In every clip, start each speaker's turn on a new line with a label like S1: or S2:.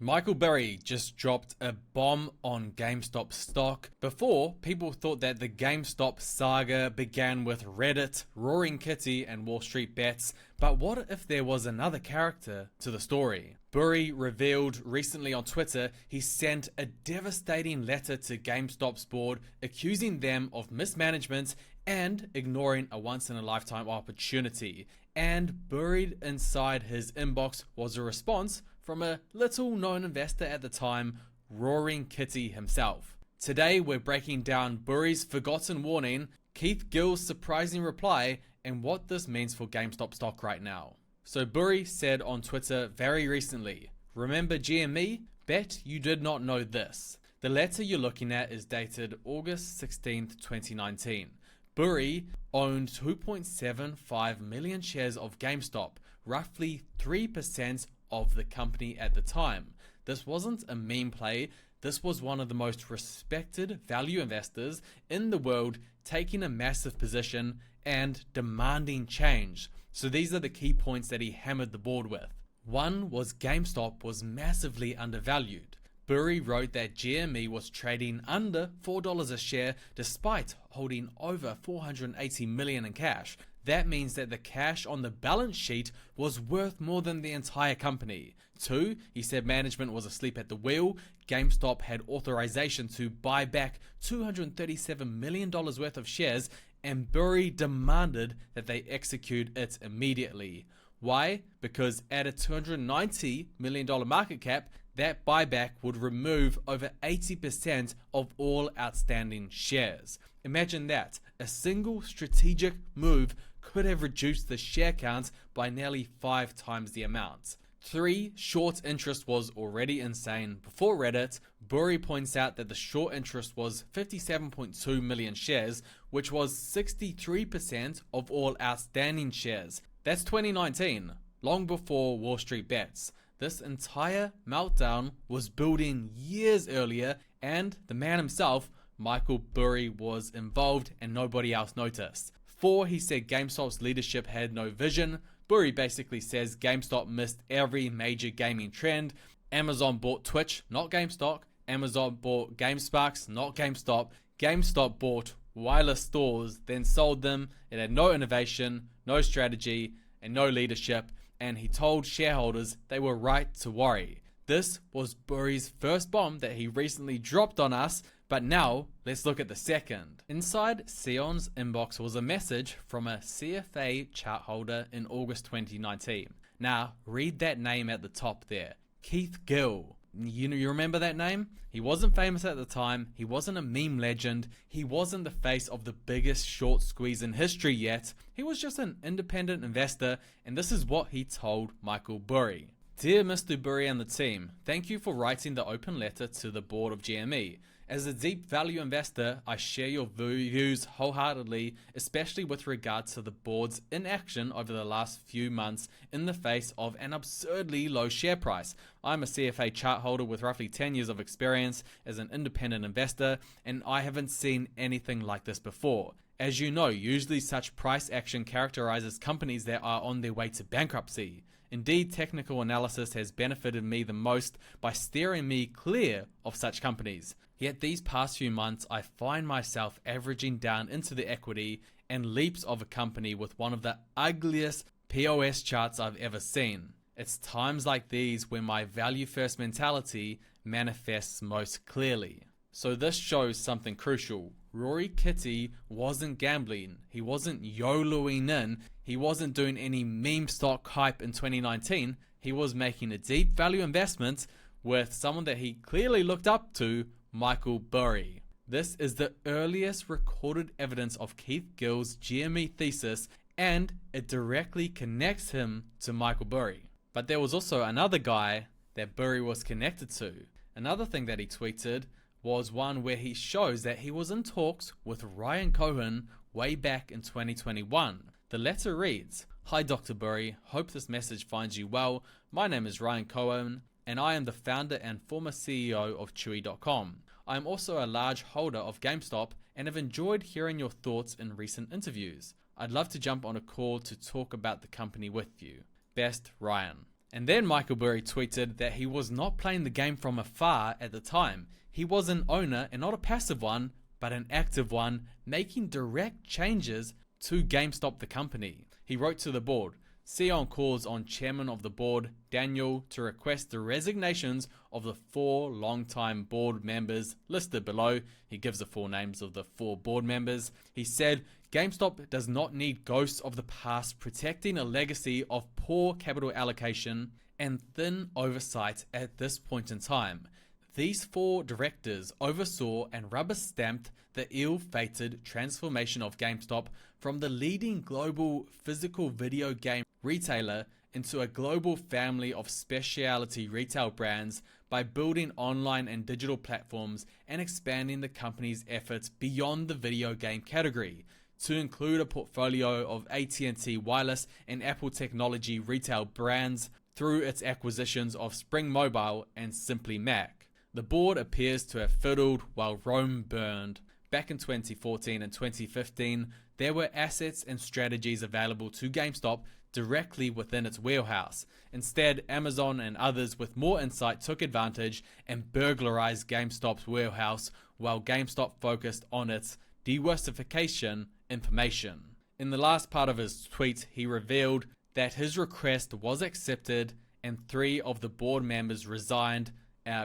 S1: Michael Burry just dropped a bomb on GameStop stock. Before, people thought that the GameStop saga began with Reddit, Roaring Kitty, and Wall Street Bets, but what if there was another character to the story? Burry revealed recently on Twitter he sent a devastating letter to GameStop's board accusing them of mismanagement and ignoring a once-in-a-lifetime opportunity. And buried inside his inbox was a response from a little-known investor at the time, Roaring Kitty himself. Today we're breaking down Burry's forgotten warning, Keith Gill's surprising reply, and what this means for GameStop stock right now. So Burry said on Twitter very recently, "Remember GME? Bet you did not know this." The letter you're looking at is dated August 16th, 2019. Burry owned 2.75 million shares of GameStop, roughly 3% of the company at the time. This wasn't a meme play. This was one of the most respected value investors in the world, taking a massive position and demanding change. So these are the key points that he hammered the board with. One was GameStop was massively undervalued. Burry wrote that GME was trading under $4 a share despite holding over $480 million in cash. That means that the cash on the balance sheet was worth more than the entire company. 2, he said management was asleep at the wheel. GameStop had authorization to buy back $237 million worth of shares, and Burry demanded that they execute it immediately. Why? Because at a $290 million market cap, that buyback would remove over 80% of all outstanding shares. Imagine that. A single strategic move could have reduced the share count by nearly 5 times the amount. 3, short interest was already insane before Reddit. Burry points out that the short interest was 57.2 million shares, which was 63% of all outstanding shares. That's 2019, long before Wall Street Bets. This entire meltdown was building years earlier, and the man himself, Michael Burry, was involved and nobody else noticed. 4, he said GameStop's leadership had no vision. Burry basically says GameStop missed every major gaming trend. Amazon bought Twitch, not GameStop. Amazon bought GameSparks, not GameStop. GameStop bought wireless stores, then sold them. It had no innovation, no strategy, and no leadership. And he told shareholders they were right to worry. This was Burry's first bomb that he recently dropped on us, but now let's look at the second. Inside Sion's inbox was a message from a CFA chart holder in August 2019. Now read that name at the top there, Keith Gill. You remember that name? He wasn't famous at the time, he wasn't a meme legend, he wasn't the face of the biggest short squeeze in history yet, he was just an independent investor, and this is what he told Michael Burry. "Dear Mr. Burry and the team, thank you for writing the open letter to the board of GME. As a deep value investor, I share your views wholeheartedly, especially with regard to the board's inaction over the last few months in the face of an absurdly low share price. I'm a CFA chart holder with roughly 10 years of experience as an independent investor, and I haven't seen anything like this before. As you know, usually such price action characterizes companies that are on their way to bankruptcy. Indeed, technical analysis has benefited me the most by steering me clear of such companies. Yet these past few months, I find myself averaging down into the equity and leaps of a company with one of the ugliest POS charts I've ever seen. It's times like these when my value first mentality manifests most clearly." So this shows something crucial. Rory Kitty wasn't gambling, he wasn't YOLOing in, he wasn't doing any meme stock hype in 2019, he was making a deep value investment with someone that he clearly looked up to, Michael Burry. This is the earliest recorded evidence of Keith Gill's GME thesis, and it directly connects him to Michael Burry. But there was also another guy that Burry was connected to. Another thing that he tweeted was one where he shows that he was in talks with Ryan Cohen way back in 2021. The letter reads, "Hi Dr. Burry, hope this message finds you well. My name is Ryan Cohen, and I am the founder and former CEO of Chewy.com. I am also a large holder of GameStop and have enjoyed hearing your thoughts in recent interviews. I'd love to jump on a call to talk about the company with you. Best, Ryan." And then Michael Burry tweeted that he was not playing the game from afar at the time. He was an owner, and not a passive one, but an active one, making direct changes to GameStop the company. He wrote to the board, CEO calls on chairman of the board, Daniel, to request the resignations of the 4 long-time board members listed below. He gives the 4 names of the 4 board members. He said, GameStop does not need ghosts of the past protecting a legacy of poor capital allocation and thin oversight at this point in time. These 4 directors oversaw and rubber-stamped the ill-fated transformation of GameStop from the leading global physical video game retailer into a global family of specialty retail brands by building online and digital platforms and expanding the company's efforts beyond the video game category to include a portfolio of AT&T Wireless and Apple Technology retail brands through its acquisitions of Spring Mobile and Simply Mac. The board appears to have fiddled while Rome burned. Back in 2014 and 2015, there were assets and strategies available to GameStop directly within its wheelhouse. Instead, Amazon and others with more insight took advantage and burglarized GameStop's wheelhouse while GameStop focused on its diversification information. In the last part of his tweet, he revealed that his request was accepted and 3 of the board members resigned,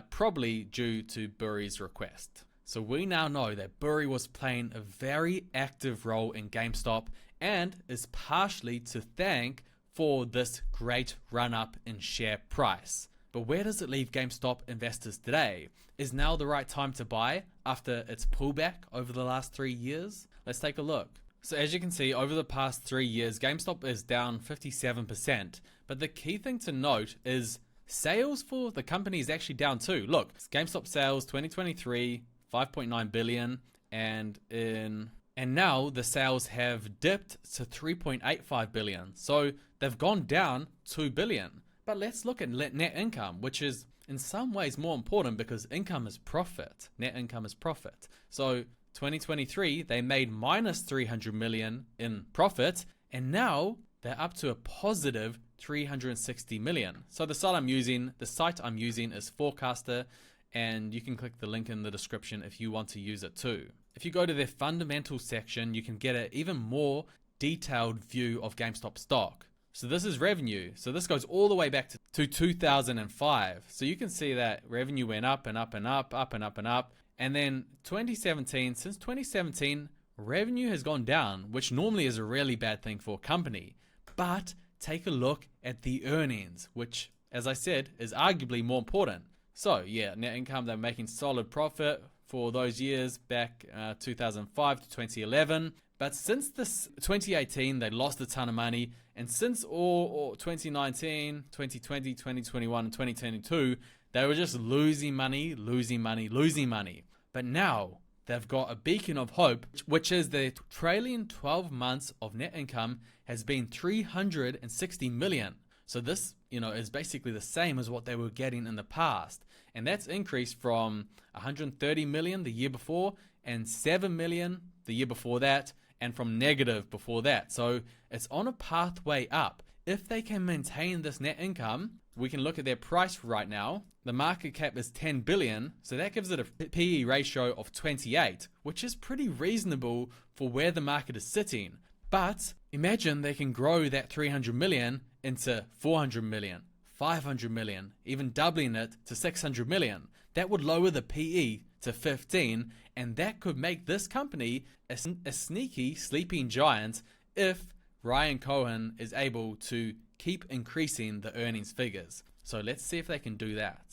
S1: probably due to Burry's request. So we now know that Burry was playing a very active role in GameStop and is partially to thank for this great run-up in share price. But where does it leave GameStop investors today? Is now the right time to buy after its pullback over the last 3 years? Let's take a look. So as you can see, over the past 3 years, GameStop is down 57%. But the key thing to note is sales for the company is actually down too. Look, GameStop sales 2023, 5.9 billion, and now the sales have dipped to 3.85 billion. So they've gone down 2 billion. But let's look at net income, which is in some ways more important because income is profit. Net income is profit. So 2023, they made minus 300 million in profit, and now they're up to a positive 360 million. So the site I'm using is Forecaster, and you can click the link in the description if you want to use it too. If you go to their fundamentals section, you can get an even more detailed view of GameStop stock. So this is revenue. So this goes all the way back to 2005. So you can see that revenue went up and up and up, up and up and up. And then since 2017, revenue has gone down, which normally is a really bad thing for a company. But take a look at the earnings, which, as I said, is arguably more important. So yeah, net income, they're making solid profit for those years back 2005 to 2011. But since this 2018, they lost a ton of money. And since all 2019, 2020, 2021, and 2022, they were just losing money. But now they've got a beacon of hope, which is their trailing 12 months of net income has been 360 million. So this, is basically the same as what they were getting in the past. And that's increased from 130 million the year before and 7 million the year before that, and from negative before that. So it's on a pathway up. If they can maintain this net income, we can look at their price right now. The market cap is 10 billion, so that gives it a PE ratio of 28, which is pretty reasonable for where the market is sitting. But imagine they can grow that 300 million into 400 million, 500 million, even doubling it to 600 million. That would lower the PE to 15, and that could make this company a sneaky sleeping giant if Ryan Cohen is able to keep increasing the earnings figures. So let's see if they can do that.